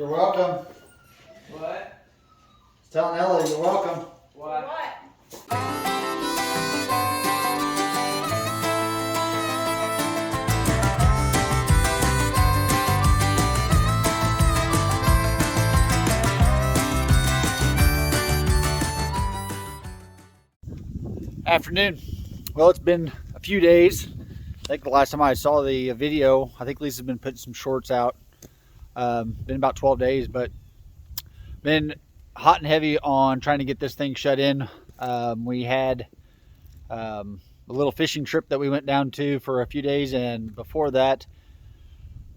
You're welcome. What? Telling Ellie you're welcome. What? Afternoon. Well, it's been a few days. I think the last time I saw the video, I think Lisa's been putting some shorts out. Been about 12 days, but been hot and heavy on trying to get this thing shut in. We had a little fishing trip that we went down to for a few days, and before that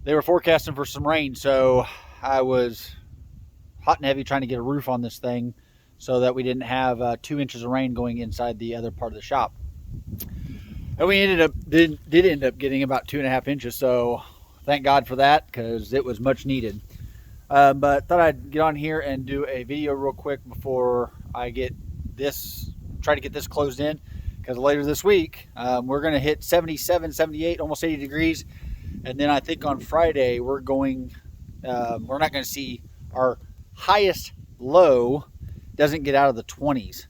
they were forecasting for some rain, so I was hot and heavy trying to get a roof on this thing so that we didn't have 2 inches of rain going inside the other part of the shop. And we did end up getting about 2.5 inches, so thank God for that, because it was much needed. But thought I'd get on here and do a video real quick before I try to get this closed in, because later this week we're going to hit 77, 78, almost 80 degrees, and then I think on Friday we're not going to see our highest low doesn't get out of the 20s,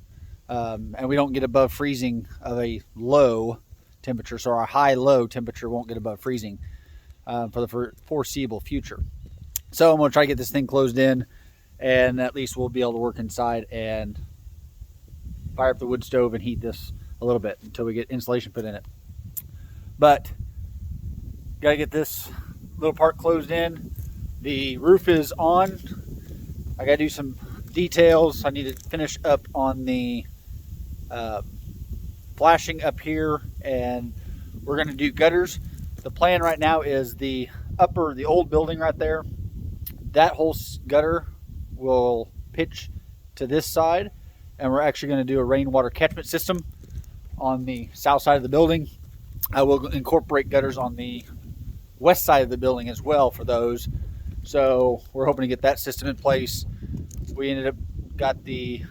and we don't get above freezing of a low temperature, so our high-low temperature won't get above freezing for the foreseeable future. So I'm going to try to get this thing closed in, and at least we'll be able to work inside and fire up the wood stove and heat this a little bit until we get insulation put in it. But got to get this little part closed in. The roof is on. I got to do some details. I need to finish up on the flashing up here, and we're going to do gutters. The plan right now is the old building right there, that whole gutter will pitch to this side, and we're actually going to do a rainwater catchment system on the south side of the building. I will incorporate gutters on the west side of the building as well for those, so we're hoping to get that system in place. We ended up got the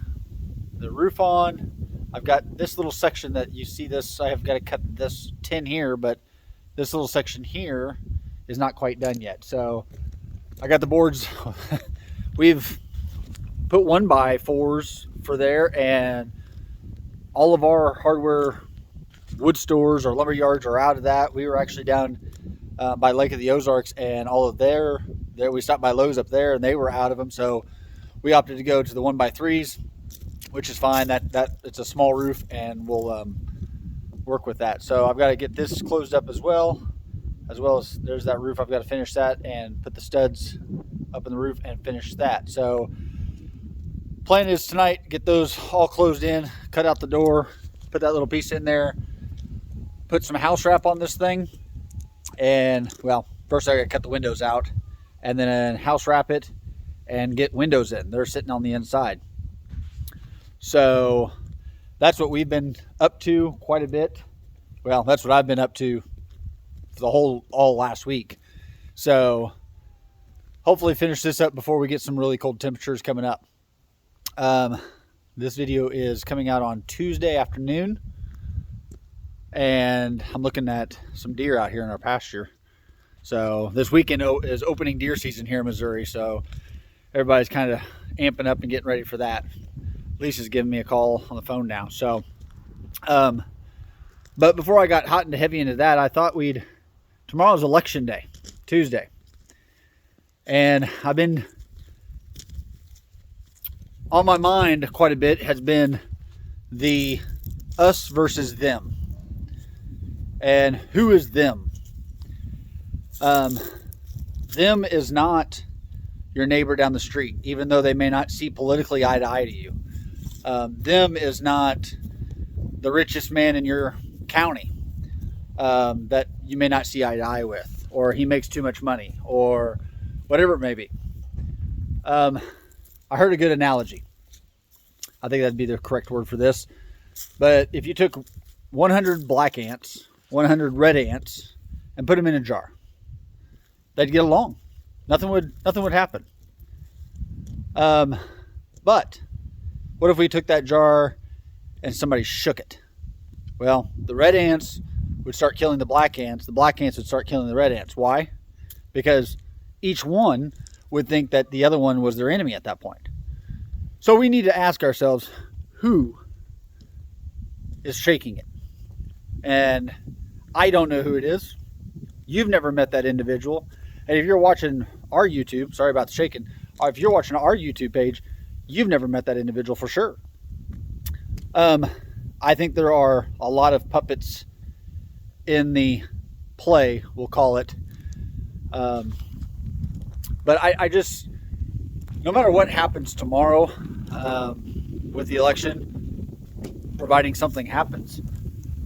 roof on. I've got this little section that you see this, I have got to cut this tin here, but this little section here is not quite done yet. So I got the boards. We've put 1x4s for there, and all of our hardware wood stores or lumber yards are out of that. We were actually down by Lake of the Ozarks, and all of there we stopped by Lowe's up there, and they were out of them. So we opted to go to the 1x3s, which is fine. That it's a small roof, and we'll work with that. So I've got to get this closed up as well as there's that roof. I've got to finish that and put the studs up in the roof and finish that. So plan is tonight, get those all closed in, cut out the door, put that little piece in there, put some house wrap on this thing, and well, first I got to cut the windows out and then house wrap it and get windows in. They're sitting on the inside. So that's what we've been up to quite a bit. Well, that's what I've been up to for all last week. So hopefully finish this up before we get some really cold temperatures coming up. This video is coming out on Tuesday afternoon, and I'm looking at some deer out here in our pasture. So this weekend is opening deer season here in Missouri, so everybody's kind of amping up and getting ready for that. Lisa's giving me a call on the phone now. So, but before I got hot and heavy into that, I thought tomorrow's election day, Tuesday. And I've been, on my mind quite a bit has been the us versus them. And who is them? Them is not your neighbor down the street, even though they may not see politically eye to eye to you. Them is not the richest man in your county that you may not see eye to eye with, or he makes too much money, or whatever it may be. I heard a good analogy. I think that'd be the correct word for this. But if you took 100 black ants, 100 red ants, and put them in a jar, they'd get along. Nothing would happen. But what if we took that jar and somebody shook it? Well, the red ants would start killing the black ants. The black ants would start killing the red ants. Why? Because each one would think that the other one was their enemy at that point. So we need to ask ourselves, who is shaking it? And I don't know who it is. You've never met that individual. And if you're watching our YouTube, sorry about the shaking, if you're watching our YouTube page, you've never met that individual for sure. I think there are a lot of puppets in the play, we'll call it. But I just, no matter what happens tomorrow with the election, providing something happens,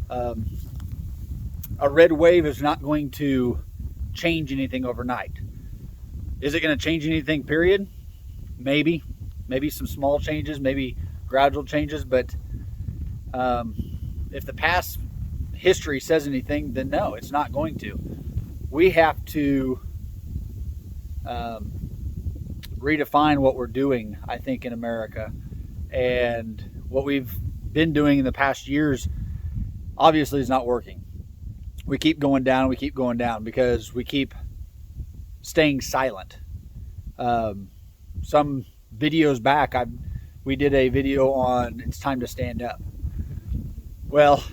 a red wave is not going to change anything overnight. Is it going to change anything, period? Maybe some small changes, maybe gradual changes, but if the past history says anything, then no, it's not going to. We have to redefine what we're doing, I think, in America. And what we've been doing in the past years obviously is not working. We keep going down because we keep staying silent. Some videos back, we did a video on it's time to stand up. Well,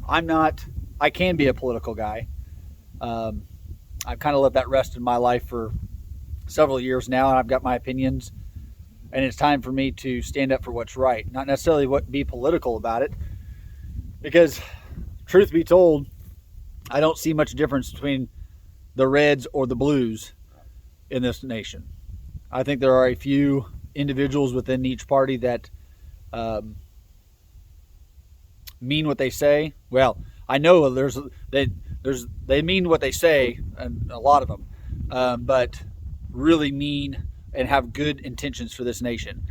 I can be a political guy. I've kind of let that rest in my life for several years now, and I've got my opinions, and it's time for me to stand up for what's right, not necessarily be political about it, because truth be told, I don't see much difference between the Reds or the Blues in this nation. I think there are a few individuals within each party that mean what they say. Well, I know they mean what they say, and a lot of them, but really mean and have good intentions for this nation.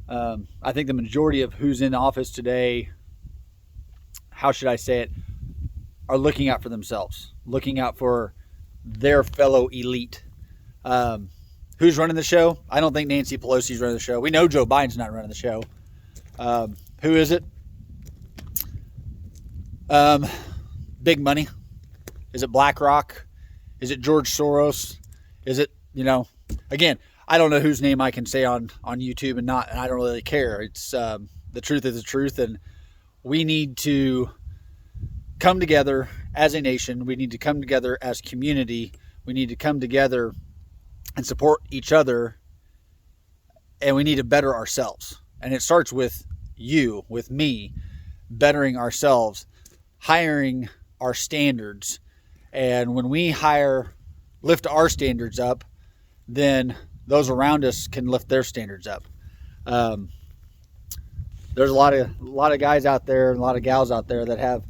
I think the majority of who's in office today, how should I say it, are looking out for themselves, looking out for their fellow elite. Who's running the show? I don't think Nancy Pelosi's running the show. We know Joe Biden's not running the show. Who is it? Big money. Is it BlackRock? Is it George Soros? Is it, again, I don't know whose name I can say on YouTube and I don't really care. It's the truth is the truth, and we need to come together as a nation. We need to come together as community. We need to come together and support each other, and we need to better ourselves. And it starts with you, with me, bettering ourselves, hiring our standards. And when we lift our standards up, then those around us can lift their standards up. There's a lot of guys out there and a lot of gals out there that have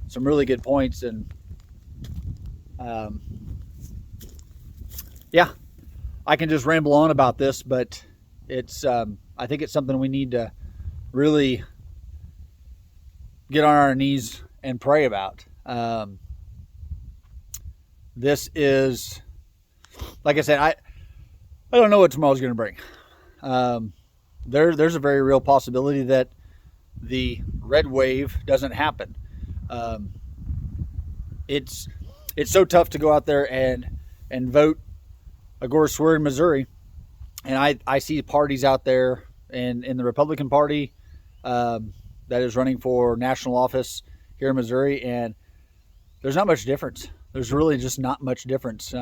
some really good points, and yeah, I can just ramble on about this, but it's I think it's something we need to really get on our knees and pray about. This is, like I said, I don't know what tomorrow's going to bring. There's a very real possibility that the red wave doesn't happen. It's so tough to go out there and vote Agorist Swear in Missouri, and I see parties out there in the Republican Party that is running for national office here in Missouri, and there's not much difference. There's really just not much difference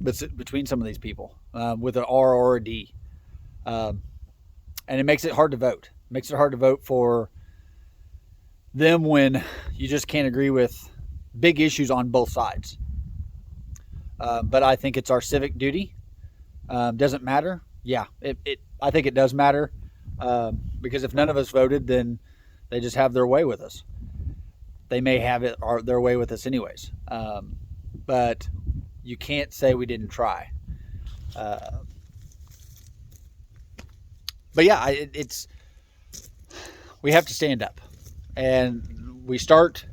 between some of these people with an R or a D, and it makes it hard to vote. It makes it hard to vote for them when you just can't agree with big issues on both sides. But I think it's our civic duty. Does it matter? Yeah, I think it does matter, because if none of us voted, then they just have their way with us. They may have their way with us anyways. But you can't say we didn't try. But yeah, we have to stand up, and we start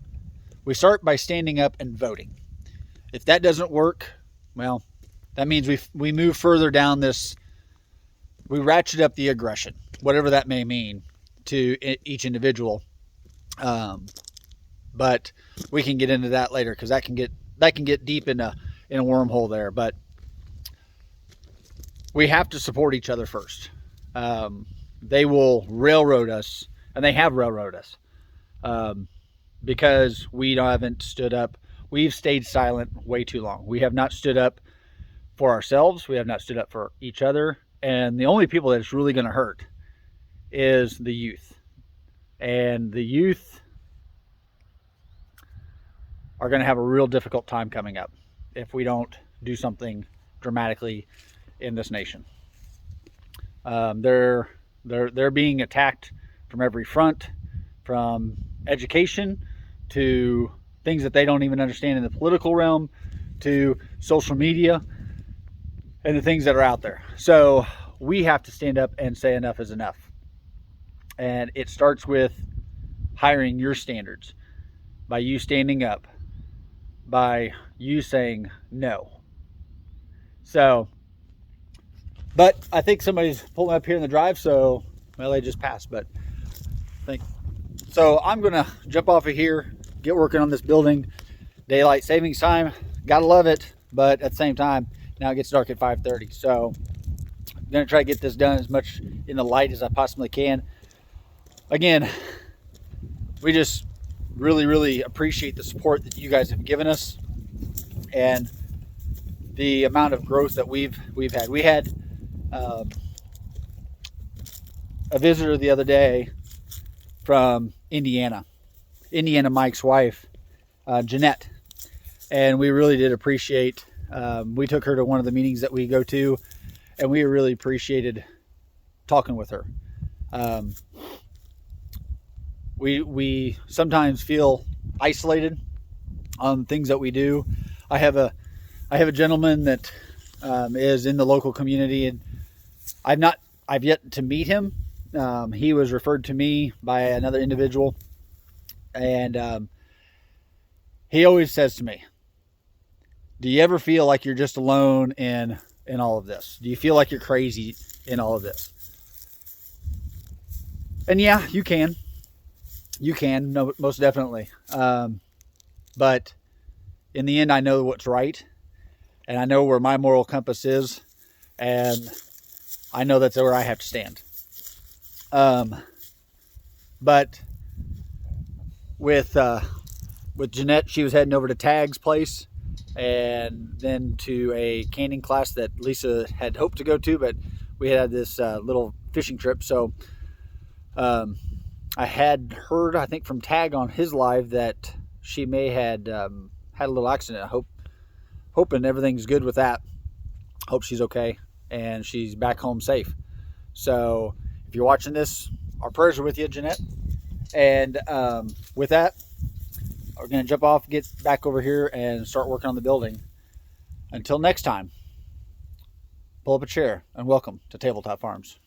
by standing up and voting. If that doesn't work, well, that means we move further down this. We ratchet up the aggression, whatever that may mean to each individual. But we can get into that later, because that can get deep in a wormhole there. But we have to support each other first. They will railroad us, and they have railroaded us, because we haven't stood up. We've stayed silent way too long. We have not stood up for ourselves. We have not stood up for each other. And the only people that it's really going to hurt is the youth. And the youth are going to have a real difficult time coming up if we don't do something dramatically in this nation. They're being attacked from every front, from education to things that they don't even understand in the political realm, to social media and the things that are out there. So we have to stand up and say enough is enough. And it starts with hiring your standards, by you standing up, by you saying no. So, but I think somebody's pulling up here in the drive, so, well, they just passed, but I think, so I'm going to jump off of here, get working on this building. Daylight savings time, gotta love it, but at the same time, now it gets dark at 5:30. So I'm going to try to get this done as much in the light as I possibly can. Again, we just really appreciate the support that you guys have given us and the amount of growth that we've had. We had a visitor the other day from Indiana Mike's wife, Jeanette, and we really did appreciate. We took her to one of the meetings that we go to, and we really appreciated talking with her. We sometimes feel isolated on things that we do. I have a gentleman that is in the local community, and I've yet to meet him. He was referred to me by another individual, and he always says to me, do you ever feel like you're just alone in all of this? Do you feel like you're crazy in all of this? And yeah, you can. You can, no, most definitely. But in the end, I know what's right, and I know where my moral compass is, and I know that's where I have to stand. But with Jeanette, she was heading over to Tag's place, and then to a canning class that Lisa had hoped to go to, but we had this little fishing trip. So I had heard, I think, from Tag on his live that she may had had a little accident. Hoping everything's good with that. Hope she's okay and she's back home safe. So if you're watching this, our prayers are with you, Jeanette. And with that, we're going to jump off, get back over here, and start working on the building. Until next time, pull up a chair and welcome to Tabletop Farms.